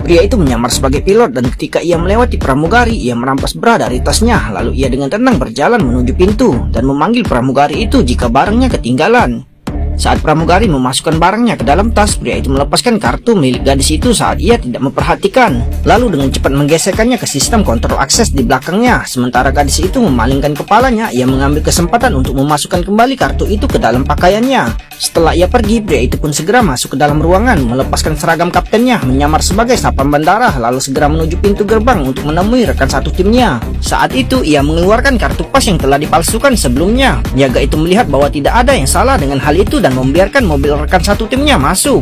Pria itu menyamar sebagai pilot dan ketika ia melewati pramugari, ia merampas bra dari tasnya. Lalu ia dengan tenang berjalan menuju pintu dan memanggil pramugari itu jika barangnya ketinggalan. Saat pramugari memasukkan barangnya ke dalam tas, pria itu melepaskan kartu milik gadis itu saat ia tidak memperhatikan. Lalu dengan cepat menggeserkannya ke sistem kontrol akses di belakangnya. Sementara gadis itu memalingkan kepalanya, ia mengambil kesempatan untuk memasukkan kembali kartu itu ke dalam pakaiannya. Setelah ia pergi, pria itu pun segera masuk ke dalam ruangan, melepaskan seragam kaptennya, menyamar sebagai satpam bandara, lalu segera menuju pintu gerbang untuk menemui rekan satu timnya. Saat itu, ia mengeluarkan kartu pas yang telah dipalsukan sebelumnya. Penjaga itu melihat bahwa tidak ada yang salah dengan hal itu dan membiarkan mobil rekan satu timnya masuk.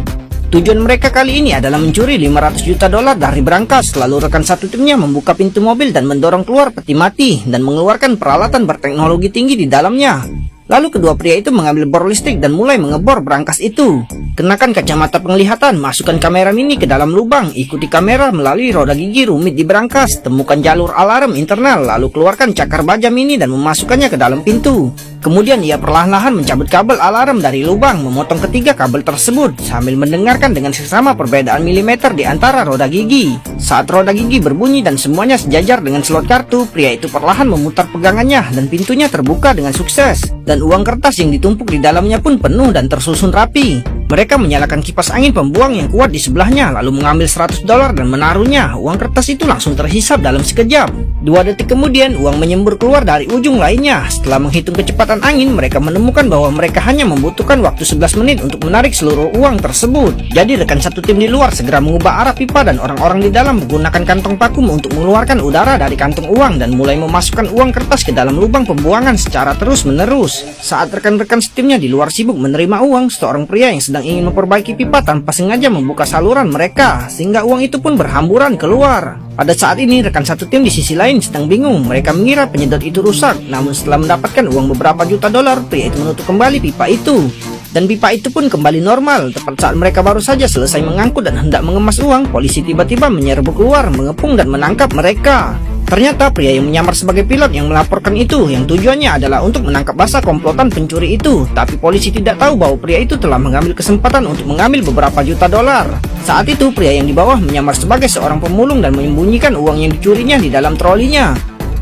Tujuan mereka kali ini adalah mencuri 500 juta dolar dari berangkas. Lalu rekan satu timnya membuka pintu mobil dan mendorong keluar peti mati dan mengeluarkan peralatan berteknologi tinggi di dalamnya. Lalu kedua pria itu mengambil bor listrik dan mulai mengebor berangkas itu. Kenakan kacamata penglihatan, masukkan kamera mini ke dalam lubang, ikuti kamera melalui roda gigi rumit di berangkas, temukan jalur alarm internal, lalu keluarkan cakar baja mini dan memasukkannya ke dalam pintu. Kemudian ia perlahan-lahan mencabut kabel alarm dari lubang, memotong ketiga kabel tersebut sambil mendengarkan dengan seksama perbedaan milimeter di antara roda gigi. Saat roda gigi berbunyi dan semuanya sejajar dengan slot kartu, pria itu perlahan memutar pegangannya dan pintunya terbuka dengan sukses. Dan uang kertas yang ditumpuk di dalamnya pun penuh dan tersusun rapi. Mereka menyalakan kipas angin pembuang yang kuat di sebelahnya, lalu mengambil 100 dolar dan menaruhnya. Uang kertas itu langsung terhisap dalam sekejap. 2 detik kemudian, uang menyembur keluar dari ujung lainnya. Setelah menghitung kecepatan angin, mereka menemukan bahwa mereka hanya membutuhkan waktu 11 menit untuk menarik seluruh uang tersebut. Jadi rekan satu tim di luar segera mengubah arah pipa dan orang-orang di dalam menggunakan kantong vakum untuk mengeluarkan udara dari kantong uang dan mulai memasukkan uang kertas ke dalam lubang pembuangan secara terus-menerus. Saat rekan-rekan setimnya di luar sibuk menerima uang, seorang pria yang sedang ingin memperbaiki pipa tanpa sengaja membuka saluran mereka, sehingga uang itu pun berhamburan keluar. Pada saat ini, rekan satu tim di sisi lain sedang bingung. Mereka mengira penyedot itu rusak, namun setelah mendapatkan uang beberapa juta dolar, pria itu menutup kembali pipa itu. Dan pipa itu pun kembali normal. Tepat saat mereka baru saja selesai mengangkut dan hendak mengemas uang, polisi tiba-tiba menyerbu keluar, mengepung dan menangkap mereka. Ternyata pria yang menyamar sebagai pilot yang melaporkan itu, yang tujuannya adalah untuk menangkap basah komplotan pencuri itu. Tapi polisi tidak tahu bahwa pria itu telah mengambil kesempatan untuk mengambil beberapa juta dolar. Saat itu pria yang di bawah menyamar sebagai seorang pemulung dan menyembunyikan uang yang dicurinya di dalam trolinya.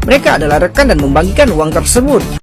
Mereka adalah rekan dan membagikan uang tersebut.